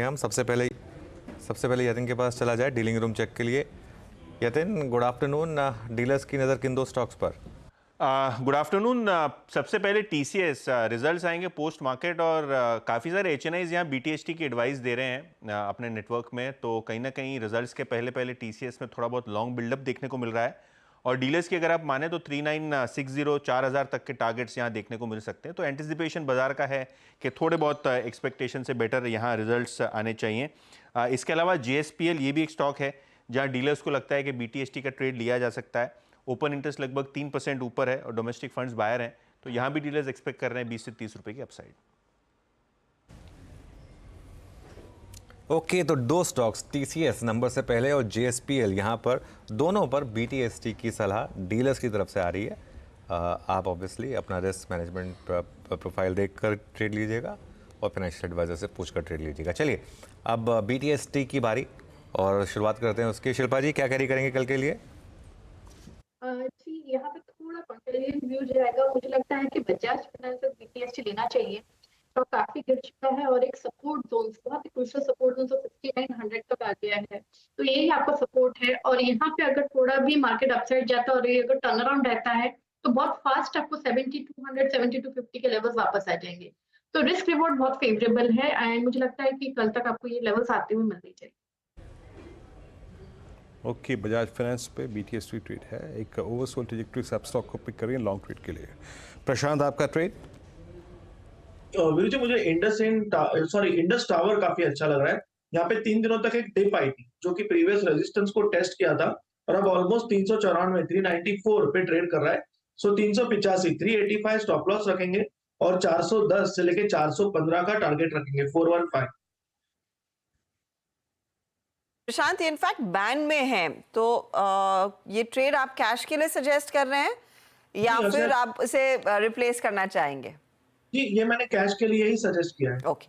करेंगे हम। सबसे पहले यतिन के पास चला जाए डीलिंग रूम चेक के लिए। Yatin, good afternoon. डीलर्स की नज़र किन दो स्टॉक्स पर? Good afternoon. सबसे पहले टीसीएस रिजल्ट्स आएंगे पोस्ट मार्केट, और काफ़ी सारे एचएनआईज यहाँ बीटीएसटी की एडवाइस दे रहे हैं अपने नेटवर्क में। तो कहीं ना कहीं रिजल्ट्स के पहले टीसीएस में थोड़ा बहुत लॉन्ग बिल्डअप देखने को मिल रहा है। और डीलर्स की अगर आप माने तो 3960 4000 तक के टारगेट्स यहाँ देखने को मिल सकते हैं। तो एंटिसिपेशन बाजार का है कि थोड़े बहुत एक्सपेक्टेशन से बेटर यहाँ रिजल्ट्स आने चाहिए। इसके अलावा जेएसपीएल ये भी एक स्टॉक है जहाँ डीलर्स को लगता है कि बीटीएसटी का ट्रेड लिया जा सकता है। ओपन इंटरेस्ट लगभग 3% ऊपर है और डोमेस्टिक फंड्स बायर हैं, तो यहां भी डीलर्स एक्सपेक्ट कर रहे हैं 20 से 30 रुपए की अपसाइड। ओके, तो दो स्टॉक्स टीसीएस नंबर से पहले और जेएसपीएल यहाँ पर, दोनों पर बीटीएसटी की सलाह डीलर्स की तरफ से आ रही है। आप ऑब्वियसली अपना रिस्क मैनेजमेंट प्रोफाइल देखकर ट्रेड लीजिएगा और फाइनेंशियल एडवाइजर से पूछकर ट्रेड लीजिएगा। चलिए अब बीटीएसटी की बारी और शुरुआत करते हैं उसकी। शिल्पा जी, क्या कैरी करेंगे कल के लिए? जी, यहाँ पे थोड़ा कॉन्ट्रेरियन व्यू जो रहेगा, मुझे लगता है कि बजाज फाइनेंस बीटीएसटी लेना चाहिए। तो काफी गिर चुका है और एक सपोर्ट जोन, बहुत ही क्रूशियल सपोर्ट जोन 5900 तक आ गया है। तो यही आपका सपोर्ट है, और यहाँ पे अगर थोड़ा भी मार्केट अपसाइड जाता है और ये अगर टर्न अराउंड रहता है तो बहुत फास्ट आपको 7200 7250 के लेवल्स वापस आ जाएंगे। तो रिस्क रिवॉर्ड बहुत फेवरेबल है एंड मुझे लगता है कि कल तक आपको ये लेवल्स आते हुए मिलने चाहिए। ओके, बजाज फाइनेंस पे बीटीएसटी ट्रेड है, एक ओवरसोल्ड ट्रैजेक्टरी से आप स्टॉक को पिक करेंगे लॉन्ग ट्रेड के लिए। प्रशांत, आपका ट्रेड? वीरू जी, मुझे इंडस टावर काफी अच्छा लग रहा है। यहाँ पे 3 दिनों तक एक डिप आई थी जो कि प्रीवियस रेजिस्टेंस को टेस्ट किया था, और अब ऑलमोस्ट 394 394 पे ट्रेड कर रहा है। सो 385 385 स्टॉप लॉस रखेंगे और 410 से लेके 415 का टारगेट रखेंगे 415। प्रशांत, ये इनफैक्ट बैन में है, तो ये ट्रेड आप कैश के लिए सजेस्ट कर रहे हैं या फिर आप इसे रिप्लेस करना चाहेंगे? जी, ये मैंने कैश के लिए ही सजेस्ट किया है। Okay,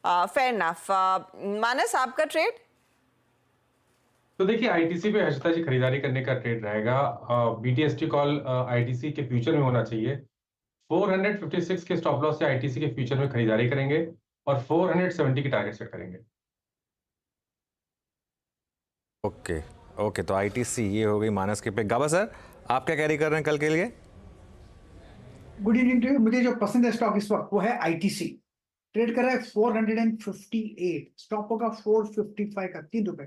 fair enough. मानस, आपका ट्रेड? तो देखिए, आईटीसी पे हर्षिता जी खरीदारी करने का ट्रेड रहेगा। बीटीएसटी कॉल आईटीसी के फ्यूचर में होना चाहिए। 456 के स्टॉप लॉस से आईटीसी के फ्यूचर में खरीदारी करेंगे और 470 की टारगेट सेट करेंगे। ओके, तो आईटीसी ये हो गई मानस के पे। गाबा सर, आप क्या कैरी कर रहे हैं कल के लिए? Good evening to you. मुझे जो पसंद है स्टॉक इस वक्त वो है आईटीसी। ट्रेड कर रहा है 458, स्टॉप होगा 455 का, 3 रुपए।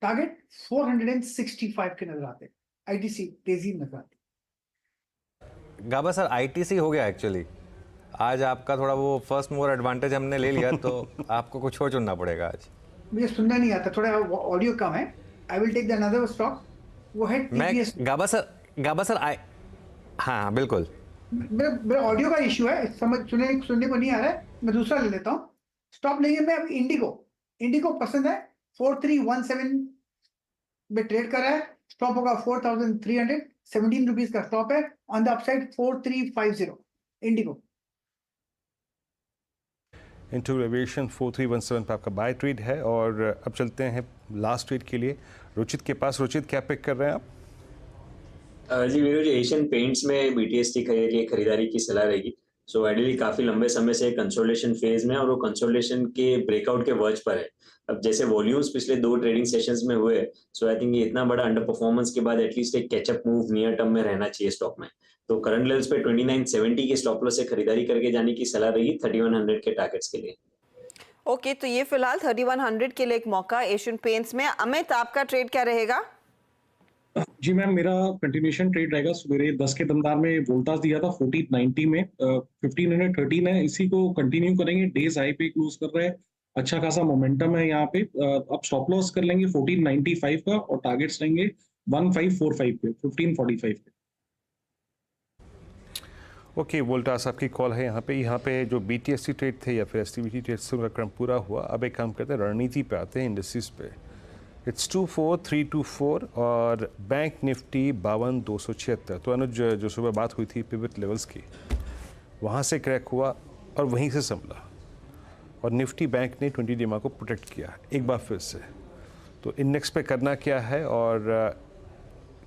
टारगेट 465 के नजर आते। आईटीसी तेजी नजर आती। गाबा सर, आईटीसी हो गया एक्चुअली। आज आपका थोड़ा वो फर्स्ट मूवर एडवांटेज हमने ले लिया, तो आपको कुछ और चुनना पड़ेगा आज। मुझे सुनना नहीं आता, थोड़ा ऑडियो कम है। I will take the another stock, वो है टीवीएस। गाबा सर हाँ बिल्कुल, मेरा ऑडियो का इश्यू है, सुनने को नहीं आ रहा है। मैं दूसरा ले लेता हूँ। स्टॉप लेंगे मैं अब इंडिगो पसंद है। 4317 में ट्रेड कर रहा है, स्टॉप होगा 4300, 17 रुपीज का स्टॉप है। On the upside 4350 Indigo. Interval aviation 4317 पे आपका बाय ट्रेड है। और अब चलते हैं लास्ट ट्रेड के लिए रुचित के पास। रुचित, क्या पिक कर रहे हैं आप? जी वीरू जी, एशियन पेंट्स में बीटीएसटी के लिए खरीदारी की सलाह रहेगी। सो आइडियली काफी लंबे समय से कंसोलिडेशन फेज में, और वो कंसोलिडेशन के ब्रेकआउट के वर्ज पर है। अब जैसे वॉल्यूम्स पिछले 2 ट्रेडिंग सेशंस में हुए, सो आई थिंक ये इतना बड़ा अंडर परफॉर्मेंस के बाद एटलीस्ट एक कैचअप मूव नियर टर्म में रहना चाहिए स्टॉक में। तो करंट लेवल्स पे 2970 के स्टॉप लॉस से खरीदारी करके जाने की सलाह रहेगी 3100 के टारगेट्स के लिए। ओके, तो ये फिलहाल 3100 के लिए एक मौका एशियन पेंट्स में। अमित, आपका ट्रेड क्या रहेगा? जी मैम, मेरा कंटिन्यूएशन ट्रेड रहेगा। सवेरे 10 के दमदार में वोल्टास दिया था 1490 में, 1513 है, इसी को कंटिन्यू करेंगे। डेज हाई पे क्लोज कर रहे हैं, अच्छा खासा मोमेंटम है यहाँ पे। अब स्टॉप लॉस कर लेंगे 1495 का और टारगेट्स लेंगे 1545 पे, 1545 पे। ओके, वोल्टास आपकी कॉल है। यहाँ पे जो बीटीएसटी ट्रेड थे या फिर एसटीबीटी ट्रेड से उनका क्रम पूरा हुआ। अब एक काम करते हैं, रणनीति पे आते हैं, इंडस्ट्रीज पे। इट्स 24324 और बैंक निफ्टी 52276। तो अनुज, जो सुबह बात हुई थी पिवट लेवल्स की, वहाँ से क्रैक हुआ और वहीं से संभला, और निफ्टी बैंक ने 20 DMA को प्रोटेक्ट किया एक बार फिर से। तो इंडेक्स पे करना क्या है और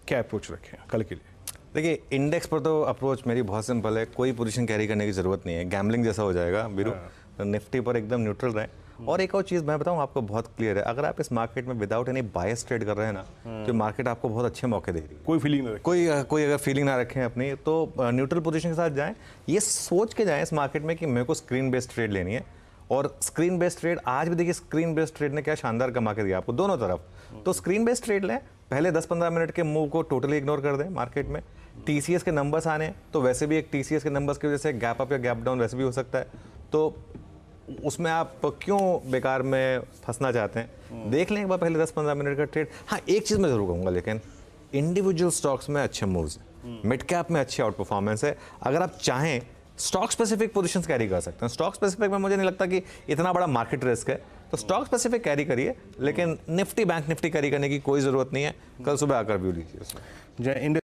क्या अप्रोच रखें कल के लिए? देखिए, इंडेक्स पर तो अप्रोच मेरी बहुत सिंपल है, कोई पोजीशन कैरी करने की ज़रूरत नहीं है, गैम्बलिंग जैसा हो जाएगा बीरू। तो निफ्टी पर एकदम न्यूट्रल रहें और एक और चीज़ मैं बताऊं आपको, बहुत क्लियर है, अगर आप इस मार्केट में विदाउट एनी बायस ट्रेड कर रहे हैं ना, तो मार्केट आपको बहुत अच्छे मौके दे रही है। कोई फीलिंग नहीं, कोई अगर फीलिंग ना रखें अपनी, तो न्यूट्रल पोजीशन के साथ जाएं, ये सोच के जाएं इस मार्केट में कि मेरे को स्क्रीन बेस्ड ट्रेड लेनी है। और स्क्रीन बेस्ड ट्रेड आज भी देखिए, स्क्रीन बेस्ड ट्रेड ने क्या शानदार कमा के दिया आपको दोनों तरफ। तो स्क्रीन बेस्ड ट्रेड लें, पहले 10-15 मिनट के मूव को टोटली इग्नोर कर दें मार्केट में। टीसीएस के नंबर्स आने तो वैसे भी एक टीसीएस के नंबर्स की वजह से गैप अप या गैप डाउन वैसे भी हो सकता है, तो उसमें आप क्यों बेकार में फंसना चाहते हैं। देख लें एक बार पहले 10-15 मिनट का ट्रेड। हाँ, एक चीज़ मैं ज़रूर कहूँगा, लेकिन इंडिविजुअल स्टॉक्स में अच्छे मूव्स हैं, मिड कैप में अच्छी आउट परफॉर्मेंस है। अगर आप चाहें स्टॉक स्पेसिफिक पोजीशंस कैरी कर सकते हैं। स्टॉक स्पेसिफिक में मुझे नहीं लगता कि इतना बड़ा मार्केट रिस्क है, तो स्टॉक स्पेसिफिक कैरी करिए, लेकिन निफ्टी बैंक निफ्टी कैरी करने की कोई ज़रूरत नहीं है। कल सुबह आकर व्यू लीजिए उसमें।